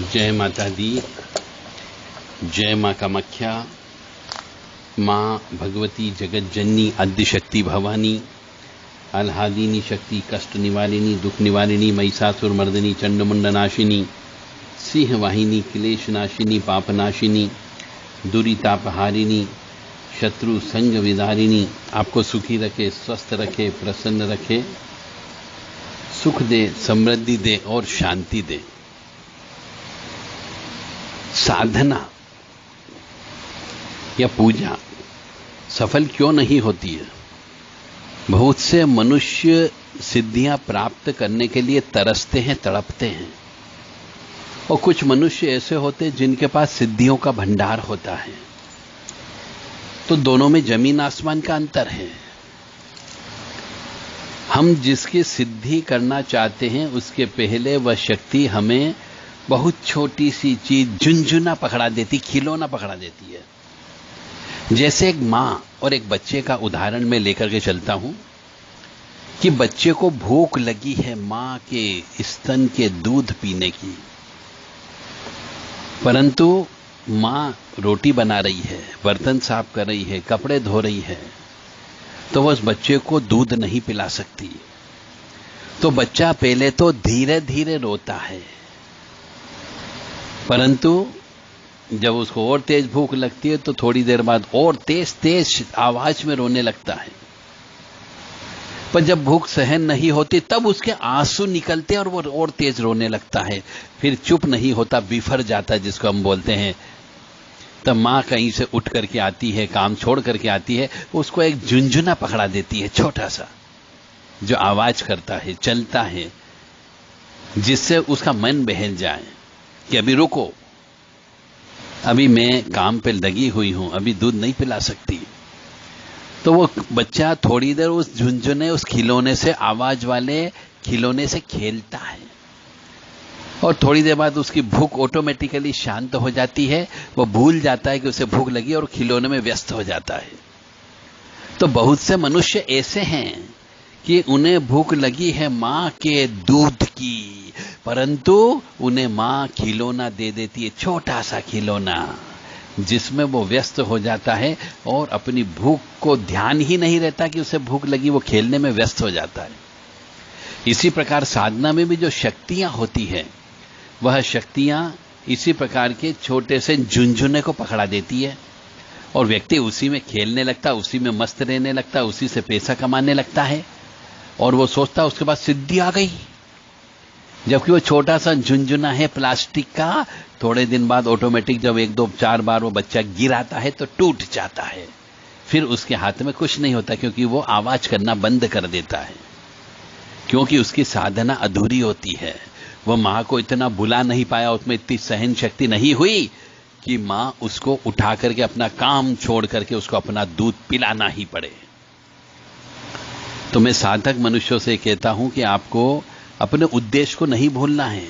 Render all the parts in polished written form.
जय माता दी। जय माँ कामाख्या। माँ भगवती जगत जननी आद्य शक्ति भवानी आह्लादिनी शक्ति कष्ट निवारिणी दुख निवारिणी महिषासुर मर्दिनी चंडमुंड नाशिनी सिंह वाहिनी क्लेश नाशिनी पाप नाशिनी दुरितापहारिणी शत्रु संग विदारिणी आपको सुखी रखे, स्वस्थ रखे, प्रसन्न रखे, सुख दे, समृद्धि दे और शांति दे। साधना या पूजा सफल क्यों नहीं होती है? बहुत से मनुष्य सिद्धियां प्राप्त करने के लिए तरसते हैं, तड़पते हैं, और कुछ मनुष्य ऐसे होते हैं जिनके पास सिद्धियों का भंडार होता है। तो दोनों में जमीन आसमान का अंतर है। हम जिसकी सिद्धि करना चाहते हैं उसके पहले वह शक्ति हमें बहुत छोटी सी चीज झुनझुना पकड़ा देती, खिलौना पकड़ा देती है। जैसे एक मां और एक बच्चे का उदाहरण मैं लेकर के चलता हूं कि बच्चे को भूख लगी है मां के स्तन के दूध पीने की, परंतु मां रोटी बना रही है, बर्तन साफ कर रही है, कपड़े धो रही है, तो वह उस बच्चे को दूध नहीं पिला सकती। तो बच्चा पहले तो धीरे धीरे रोता है, परंतु जब उसको और तेज भूख लगती है तो थोड़ी देर बाद और तेज तेज आवाज में रोने लगता है। पर जब भूख सहन नहीं होती तब उसके आंसू निकलते हैं और वो और तेज रोने लगता है। फिर चुप नहीं होता, बिफर जाता है जिसको हम बोलते हैं। तब मां कहीं से उठ करके आती है, काम छोड़ करके आती है, उसको एक झुनझुना पकड़ा देती है, छोटा सा जो आवाज करता है, चलता है, जिससे उसका मन बहल जाए कि अभी रुको, अभी मैं काम पे लगी हुई हूं, अभी दूध नहीं पिला सकती। तो वो बच्चा थोड़ी देर उस झुनझुने, उस खिलौने से, आवाज वाले खिलौने से खेलता है, और थोड़ी देर बाद उसकी भूख ऑटोमेटिकली शांत हो जाती है। वो भूल जाता है कि उसे भूख लगी और खिलौने में व्यस्त हो जाता है। तो बहुत से मनुष्य ऐसे हैं कि उन्हें भूख लगी है मां के दूध की, परंतु उन्हें मां खिलौना दे देती है, छोटा सा खिलौना, जिसमें वो व्यस्त हो जाता है और अपनी भूख को ध्यान ही नहीं रहता कि उसे भूख लगी, वो खेलने में व्यस्त हो जाता है। इसी प्रकार साधना में भी जो शक्तियां होती है, वह शक्तियां इसी प्रकार के छोटे से झुनझुने को पकड़ा देती है और व्यक्ति उसी में खेलने लगता, उसी में मस्त रहने लगता, उसी से पैसा कमाने लगता है, और वो सोचता उसके पास सिद्धि आ गई, जबकि वो छोटा सा झुनझुना है प्लास्टिक का। थोड़े दिन बाद ऑटोमेटिक जब 1 2 4 बार वो बच्चा गिराता है तो टूट जाता है। फिर उसके हाथ में कुछ नहीं होता, क्योंकि वो आवाज करना बंद कर देता है, क्योंकि उसकी साधना अधूरी होती है। वो मां को इतना बुला नहीं पाया, उसमें इतनी सहन शक्ति नहीं हुई कि मां उसको उठा करके अपना काम छोड़ करके उसको अपना दूध पिलाना ही पड़े। तो मैं साधक मनुष्यों से कहता हूं कि आपको अपने उद्देश्य को नहीं भूलना है।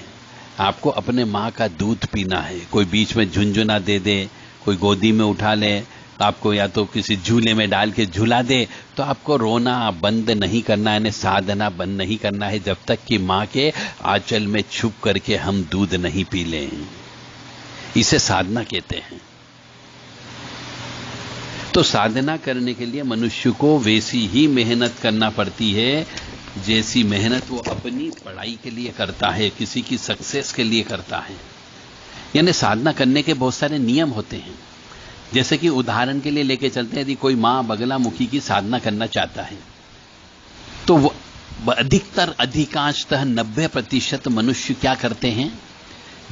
आपको अपने मां का दूध पीना है। कोई बीच में झुनझुना दे दे, कोई गोदी में उठा ले, आपको या तो किसी झूले में डाल के झुला दे, तो आपको रोना बंद नहीं करना है, साधना बंद नहीं करना है, जब तक कि मां के आंचल में छुप करके हम दूध नहीं पी लें। इसे साधना कहते हैं। तो साधना करने के लिए मनुष्य को वैसी ही मेहनत करना पड़ती है जैसी मेहनत वो अपनी पढ़ाई के लिए करता है, किसी की सक्सेस के लिए करता है। यानी साधना करने के बहुत सारे नियम होते हैं। जैसे कि उदाहरण के लिए लेके चलते हैं, यदि कोई मां बगलामुखी की साधना करना चाहता है तो वो अधिकांशतः 90% मनुष्य क्या करते हैं,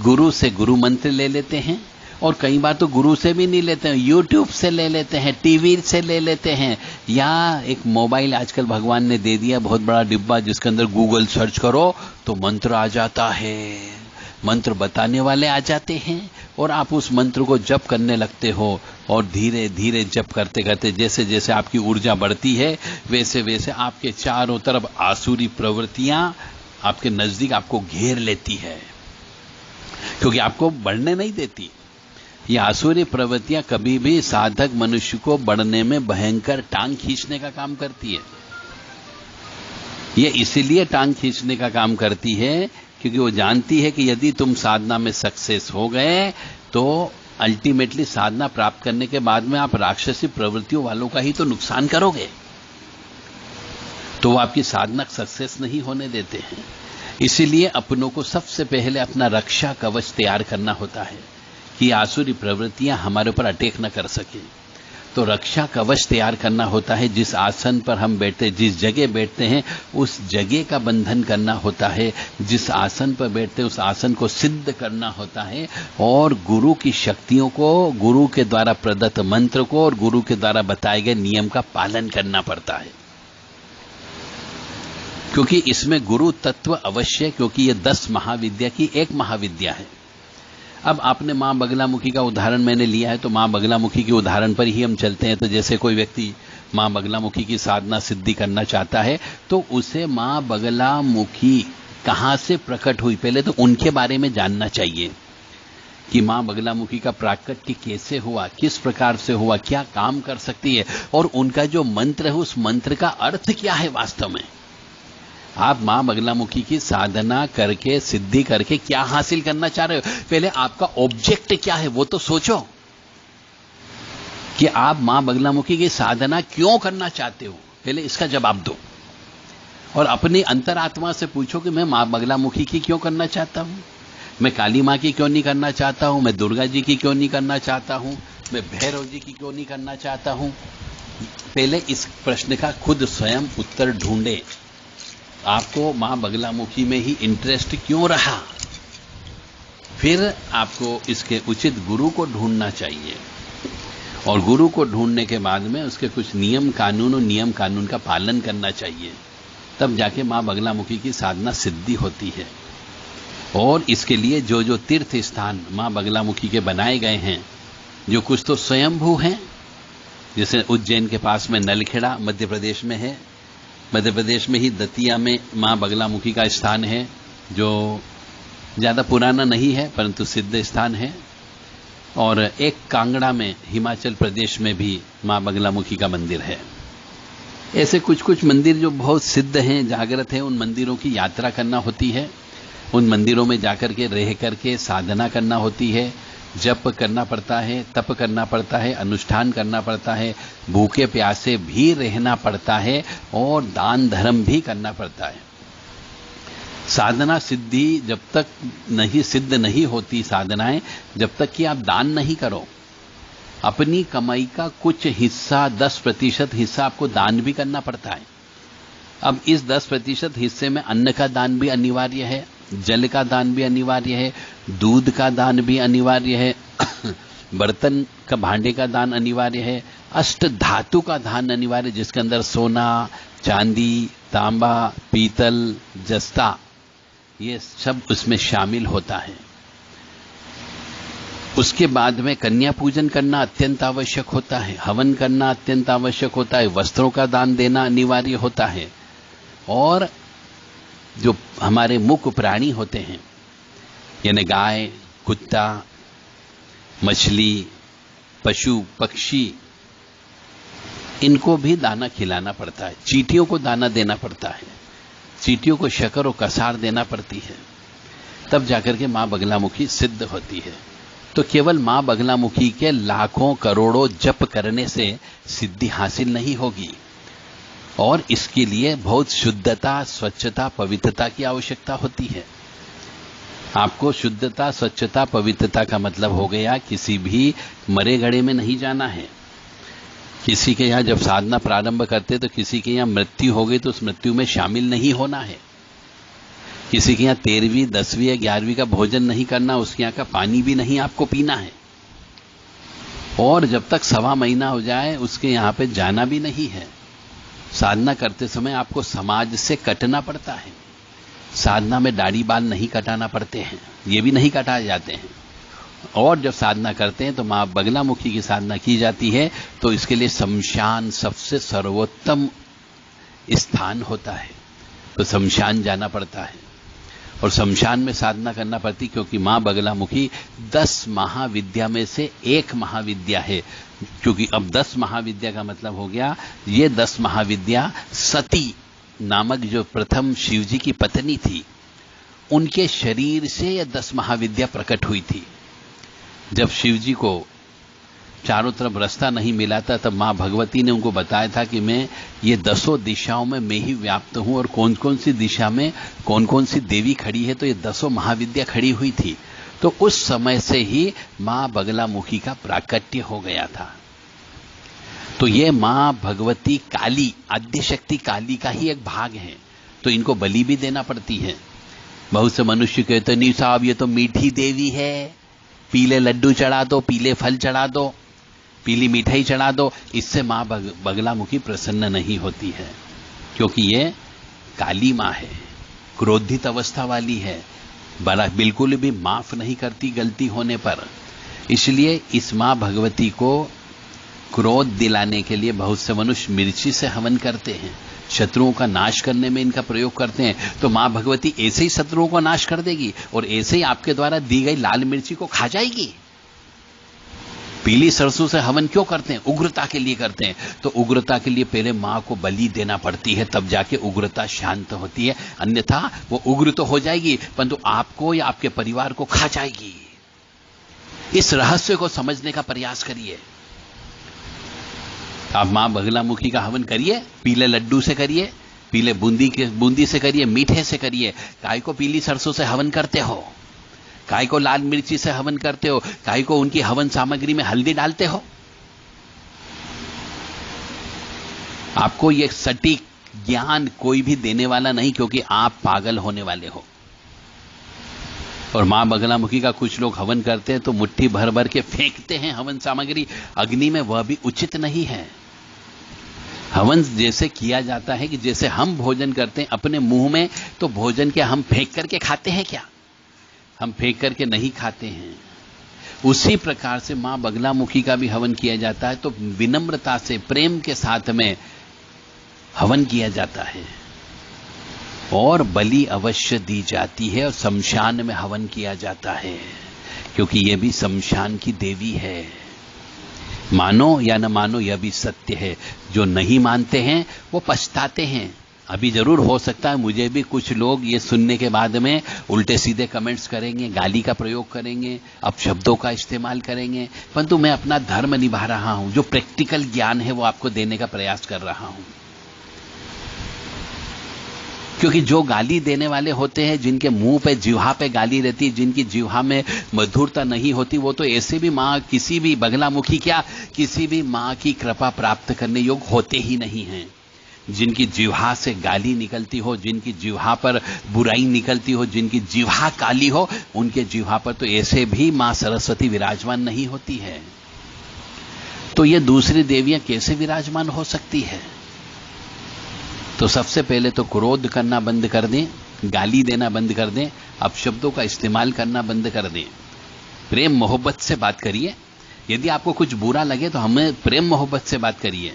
गुरु से गुरु मंत्र ले लेते हैं, और कई बार तो गुरु से भी नहीं लेते हैं, यूट्यूब से ले लेते हैं, टीवी से ले लेते हैं, या एक मोबाइल आजकल भगवान ने दे दिया बहुत बड़ा डिब्बा, जिसके अंदर गूगल सर्च करो तो मंत्र आ जाता है, मंत्र बताने वाले आ जाते हैं, और आप उस मंत्र को जप करने लगते हो, और धीरे धीरे जप करते करते जैसे जैसे आपकी ऊर्जा बढ़ती है, वैसे वैसे आपके चारों तरफ आसुरी प्रवृत्तियां आपके नजदीक आपको घेर लेती है, क्योंकि आपको बढ़ने नहीं देती। ये आसुरी प्रवृत्तियां कभी भी साधक मनुष्य को बढ़ने में भयंकर टांग खींचने का काम करती है। ये इसीलिए टांग खींचने का काम करती है क्योंकि वो जानती है कि यदि तुम साधना में सक्सेस हो गए तो अल्टीमेटली साधना प्राप्त करने के बाद में आप राक्षसी प्रवृत्तियों वालों का ही तो नुकसान करोगे, तो वो आपकी साधना सक्सेस नहीं होने देते हैं। इसीलिए अपनों को सबसे पहले अपना रक्षा कवच तैयार करना होता है कि आसुरी प्रवृत्तियां हमारे ऊपर अटैक न कर सके। तो रक्षा कवच तैयार करना होता है। जिस आसन पर हम बैठते, जिस जगह बैठते हैं उस जगह का बंधन करना होता है। जिस आसन पर बैठते उस आसन को सिद्ध करना होता है और गुरु की शक्तियों को, गुरु के द्वारा प्रदत्त मंत्र को और गुरु के द्वारा बताए गए नियम का पालन करना पड़ता है, क्योंकि इसमें गुरु तत्व अवश्य, क्योंकि ये 10 महाविद्या की एक महाविद्या है। अब आपने मां बगलामुखी का उदाहरण मैंने लिया है, तो मां बगलामुखी के उदाहरण पर ही हम चलते हैं। तो जैसे कोई व्यक्ति मां बगलामुखी की साधना सिद्धि करना चाहता है तो उसे मां बगलामुखी कहां से प्रकट हुई, पहले तो उनके बारे में जानना चाहिए कि मां बगलामुखी का प्राकट्य कैसे हुआ, किस प्रकार से हुआ, क्या काम कर सकती है और उनका जो मंत्र है उस मंत्र का अर्थ क्या है वास्तव में। आप मां बगलामुखी की साधना करके, सिद्धि करके क्या हासिल करना चाह रहे हो, पहले आपका ऑब्जेक्ट क्या है वो तो सोचो कि आप मां बगलामुखी की साधना क्यों करना चाहते हो, पहले इसका जवाब दो। और अपनी अंतरात्मा से पूछो कि मैं मां बगलामुखी की क्यों करना चाहता हूं, मैं काली मां की क्यों नहीं करना चाहता हूं, मैं दुर्गा जी की क्यों नहीं करना चाहता हूं, मैं भैरव जी की क्यों नहीं करना चाहता हूं। पहले इस प्रश्न का खुद स्वयं उत्तर ढूंढे। आपको मां बगलामुखी में ही इंटरेस्ट क्यों रहा, फिर आपको इसके उचित गुरु को ढूंढना चाहिए और गुरु को ढूंढने के बाद में उसके कुछ नियम कानून और नियम कानून का पालन करना चाहिए, तब जाके मां बगलामुखी की साधना सिद्धि होती है। और इसके लिए जो जो तीर्थ स्थान मां बगलामुखी के बनाए गए हैं, जो कुछ तो स्वयंभू हैं, जैसे उज्जैन के पास में नलखेड़ा मध्य प्रदेश में है, मध्य प्रदेश में ही दतिया में मां बगलामुखी का स्थान है जो ज्यादा पुराना नहीं है परंतु सिद्ध स्थान है। और एक कांगड़ा में हिमाचल प्रदेश में भी मां बगलामुखी का मंदिर है। ऐसे कुछ कुछ मंदिर जो बहुत सिद्ध हैं, जागृत हैं, उन मंदिरों की यात्रा करना होती है। उन मंदिरों में जाकर के रह करके साधना करना होती है, जप करना पड़ता है, तप करना पड़ता है, अनुष्ठान करना पड़ता है, भूखे प्यासे भी रहना पड़ता है और दान धर्म भी करना पड़ता है। साधना सिद्धि जब तक नहीं सिद्ध नहीं होती साधनाएं, जब तक कि आप दान नहीं करो। अपनी कमाई का कुछ हिस्सा 10% हिस्सा आपको दान भी करना पड़ता है। अब इस 10% हिस्से में अन्न का दान भी अनिवार्य है, जल का दान भी अनिवार्य है, दूध का दान भी अनिवार्य है, बर्तन का भांडे का दान अनिवार्य है, अष्ट धातु का दान अनिवार्य है, जिसके अंदर सोना, चांदी, तांबा, पीतल, जस्ता, ये सब उसमें शामिल होता है। उसके बाद में कन्या पूजन करना अत्यंत आवश्यक होता है, हवन करना अत्यंत आवश्यक होता है, वस्त्रों का दान देना अनिवार्य होता है। और जो हमारे मुख्य प्राणी होते हैं, यानी गाय, कुत्ता, मछली, पशु, पक्षी, इनको भी दाना खिलाना पड़ता है। चींटियों को दाना देना पड़ता है, चींटियों को शक्कर और कसार देना पड़ती है, तब जाकर के मां बगलामुखी सिद्ध होती है। तो केवल मां बगलामुखी के लाखों करोड़ों जप करने से सिद्धि हासिल नहीं होगी, और इसके लिए बहुत शुद्धता, स्वच्छता, पवित्रता की आवश्यकता होती है। आपको शुद्धता, स्वच्छता, पवित्रता का मतलब हो गया किसी भी मरे गड़े में नहीं जाना है। किसी के यहां जब साधना प्रारंभ करते तो किसी के यहां मृत्यु हो गई तो उस मृत्यु में शामिल नहीं होना है। किसी के यहां 13वीं, 10वीं या 11वीं का भोजन नहीं करना, उसके यहां का पानी भी नहीं आपको पीना है। और जब तक 1.25 महीना हो जाए उसके यहां पे जाना भी नहीं है। साधना करते समय आपको समाज से कटना पड़ता है। साधना में दाढ़ी बाल नहीं कटाना पड़ते हैं, ये भी नहीं कटाए जाते हैं। और जब साधना करते हैं तो मां बगलामुखी की साधना की जाती है तो इसके लिए शमशान सबसे सर्वोत्तम स्थान होता है। तो शमशान जाना पड़ता है और शमशान में साधना करना पड़ती, क्योंकि मां बगलामुखी 10 महाविद्या में से एक महाविद्या है। क्योंकि अब 10 महाविद्या का मतलब हो गया, ये 10 महाविद्या सती नामक जो प्रथम शिवजी की पत्नी थी, उनके शरीर से यह 10 महाविद्या प्रकट हुई थी। जब शिव जी को चारों तरफ रास्ता नहीं मिला था, तब मां भगवती ने उनको बताया था कि मैं ये 10 दिशाओं में मैं ही व्याप्त हूं, और कौन कौन सी दिशा में कौन कौन सी देवी खड़ी है, तो ये 10 महाविद्या खड़ी हुई थी। तो उस समय से ही मां बगलामुखी का प्राकट्य हो गया था। तो ये मां भगवती काली, आद्य शक्ति काली का ही एक भाग है, तो इनको बलि भी देना पड़ती है। बहुत से मनुष्य कहते नहीं साहब ये तो मीठी देवी है, पीले लड्डू चढ़ा दो, पीले फल चढ़ा दो, पीली मिठाई चढ़ा दो, इससे मां बगलामुखी प्रसन्न नहीं होती है, क्योंकि ये काली मां है, क्रोधित अवस्था वाली है, बिल्कुल भी माफ नहीं करती गलती होने पर। इसलिए इस मां भगवती को क्रोध दिलाने के लिए बहुत से मनुष्य मिर्ची से हवन करते हैं, शत्रुओं का नाश करने में इनका प्रयोग करते हैं। तो मां भगवती ऐसे ही शत्रुओं को नाश कर देगी और ऐसे ही आपके द्वारा दी गई लाल मिर्ची को खा जाएगी। पीली सरसों से हवन क्यों करते हैं? उग्रता के लिए करते हैं। तो उग्रता के लिए पहले मां को बलि देना पड़ती है, तब जाके उग्रता शांत होती है, अन्यथा वो उग्र तो हो जाएगी परंतु आपको या आपके परिवार को खा जाएगी। इस रहस्य को समझने का प्रयास करिए। आप मां बगलामुखी का हवन करिए, पीले लड्डू से करिए, पीले बूंदी से करिए, मीठे से करिए। काय को पीली सरसों से हवन करते हो, काय को लाल मिर्ची से हवन करते हो, काय को उनकी हवन सामग्री में हल्दी डालते हो। आपको यह सटीक ज्ञान कोई भी देने वाला नहीं, क्योंकि आप पागल होने वाले हो। और मां बगलामुखी का कुछ लोग हवन करते हैं तो मुट्ठी भर भर के फेंकते हैं हवन सामग्री अग्नि में, वह भी उचित नहीं है। हवन जैसे किया जाता है कि जैसे हम भोजन करते हैं अपने मुंह में, तो भोजन क्या हम फेंक करके खाते हैं क्या? हम फेंक करके नहीं खाते हैं। उसी प्रकार से मां बगलामुखी का भी हवन किया जाता है, तो विनम्रता से प्रेम के साथ में हवन किया जाता है और बलि अवश्य दी जाती है और शमशान में हवन किया जाता है, क्योंकि यह भी शमशान की देवी है। मानो या न मानो यह भी सत्य है। जो नहीं मानते हैं वो पछताते हैं। अभी जरूर हो सकता है मुझे भी कुछ लोग ये सुनने के बाद में उल्टे सीधे कमेंट्स करेंगे, गाली का प्रयोग करेंगे, अपशब्दों का इस्तेमाल करेंगे, परंतु मैं अपना धर्म निभा रहा हूं। जो प्रैक्टिकल ज्ञान है वो आपको देने का प्रयास कर रहा हूं। क्योंकि जो गाली देने वाले होते हैं, जिनके मुंह पे जिह्वा पे गाली रहती है, जिनकी जिह्वा में मधुरता नहीं होती, वो तो ऐसे भी मां, किसी भी बगलामुखी क्या किसी भी मां की कृपा प्राप्त करने योग्य होते ही नहीं हैं। जिनकी जिह्वा से गाली निकलती हो, जिनकी जिह्वा पर बुराई निकलती हो, जिनकी जिह्वा काली हो, उनके जिह्वा पर तो ऐसे भी मां सरस्वती विराजमान नहीं होती है। तो ये दूसरी देवियां कैसे विराजमान हो सकती है? तो सबसे पहले तो क्रोध करना बंद कर दें, गाली देना बंद कर दें, अपशब्दों का इस्तेमाल करना बंद कर दें। प्रेम मोहब्बत से बात करिए। यदि आपको कुछ बुरा लगे तो हमें प्रेम मोहब्बत से बात करिए।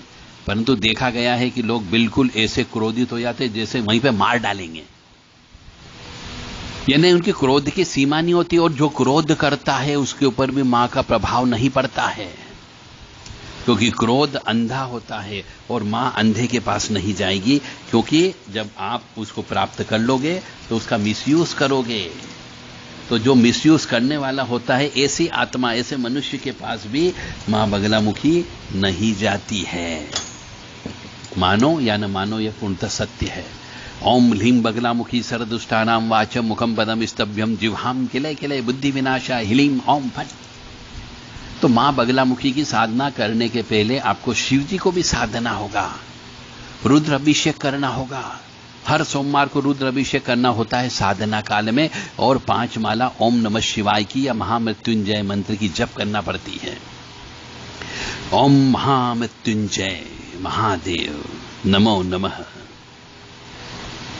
परंतु देखा गया है कि लोग बिल्कुल ऐसे क्रोधित हो जाते जैसे वहीं पे मार डालेंगे, यानी उनकी क्रोध की सीमा नहीं होती। और जो क्रोध करता है उसके ऊपर भी मां का प्रभाव नहीं पड़ता है, क्योंकि क्रोध अंधा होता है और मां अंधे के पास नहीं जाएगी। क्योंकि जब आप उसको प्राप्त कर लोगे तो उसका मिसयूज करोगे, तो जो मिसयूज करने वाला होता है, ऐसी आत्मा, ऐसे मनुष्य के पास भी मां बगलामुखी नहीं जाती है। मानो या न मानो यह पूर्णतः सत्य है। ओम ह्लीं बगलामुखी सरदुष्टानाम वाचम मुखम पदम स्तभ्यम जिह्वाम किलय किलय बुद्धि विनाशा ह्लीं ओम फट। तो मां बगलामुखी की साधना करने के पहले आपको शिव जी को भी साधना होगा, रुद्र अभिषेक करना होगा। हर सोमवार को रुद्र अभिषेक करना होता है साधना काल में, और 5 माला ओम नमः शिवाय की या महामृत्युंजय मंत्र की जप करना पड़ती है। ओम महामृत्युंजय महादेव नमो नमः।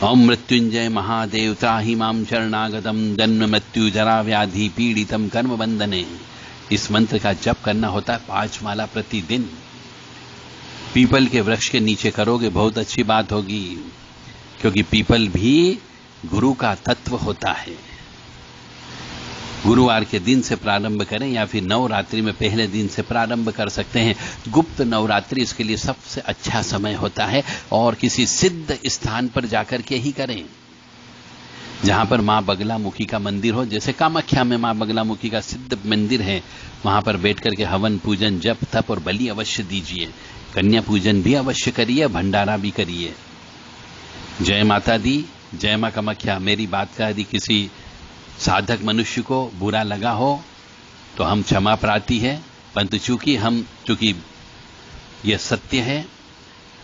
ओम मृत्युंजय महादेव त्राहि मां शरणागतम जन्म मृत्यु जरा व्याधि पीड़ितम कर्म बंधने। इस मंत्र का जप करना होता है 5 माला प्रतिदिन। पीपल के वृक्ष के नीचे करोगे, बहुत अच्छी बात होगी, क्योंकि पीपल भी गुरु का तत्व होता है। गुरुवार के दिन से प्रारंभ करें या फिर नवरात्रि में पहले दिन से प्रारंभ कर सकते हैं। गुप्त नवरात्रि इसके लिए सबसे अच्छा समय होता है, और किसी सिद्ध स्थान पर जाकर के ही करें। जहां पर मां बगलामुखी का मंदिर हो, जैसे कामाख्या में मां बगलामुखी का सिद्ध मंदिर है, वहां पर बैठ करके हवन पूजन जप तप और बलि अवश्य दीजिए। कन्या पूजन भी अवश्य करिए, भंडारा भी करिए। जय माता दी, जय मां कामाख्या। मेरी बात का यदि किसी साधक मनुष्य को बुरा लगा हो तो हम क्षमा प्रार्थी है, परंतु चूंकि यह सत्य है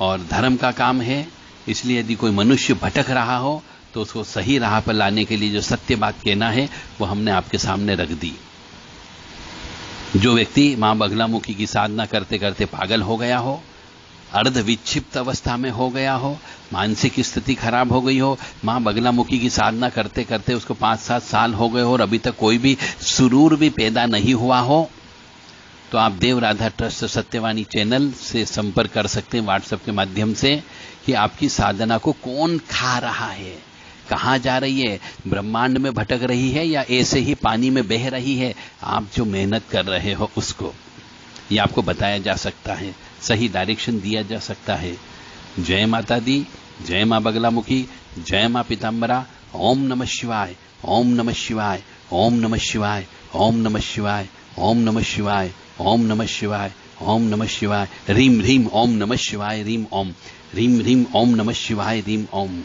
और धर्म का काम है, इसलिए यदि कोई मनुष्य भटक रहा हो तो उसको सही राह पर लाने के लिए जो सत्य बात कहना है वो हमने आपके सामने रख दी। जो व्यक्ति मां बगलामुखी की साधना करते करते पागल हो गया हो, अर्ध विक्षिप्त अवस्था में हो गया हो, मानसिक स्थिति खराब हो गई हो, मां बगलामुखी की साधना करते करते उसको 5-7 साल हो गए हो और अभी तक कोई भी सुरूर भी पैदा नहीं हुआ हो, तो आप देव राधा ट्रस्ट सत्यवाणी चैनल से संपर्क कर सकते हैं व्हाट्सएप के माध्यम से कि आपकी साधना को कौन खा रहा है, कहां जा रही है, ब्रह्मांड में भटक रही है या ऐसे ही पानी में बह रही है। आप जो मेहनत कर रहे हो उसको ये आपको बताया जा सकता है, सही डायरेक्शन दिया जा सकता है। जय माता दी, जय मां बगलामुखी, जय मां पीतांबरा। ओम नमः शिवाय, ओम नमः शिवाय, ओम नमः शिवाय, ओम नमः शिवाय, ओम नमः शिवाय, ओम नमः शिवाय, ओम नमः शिवाय। रीम रीम ओम नमः शिवाय, रीम ओम, रीम रीम ओम नमः शिवाय, रीम ओम।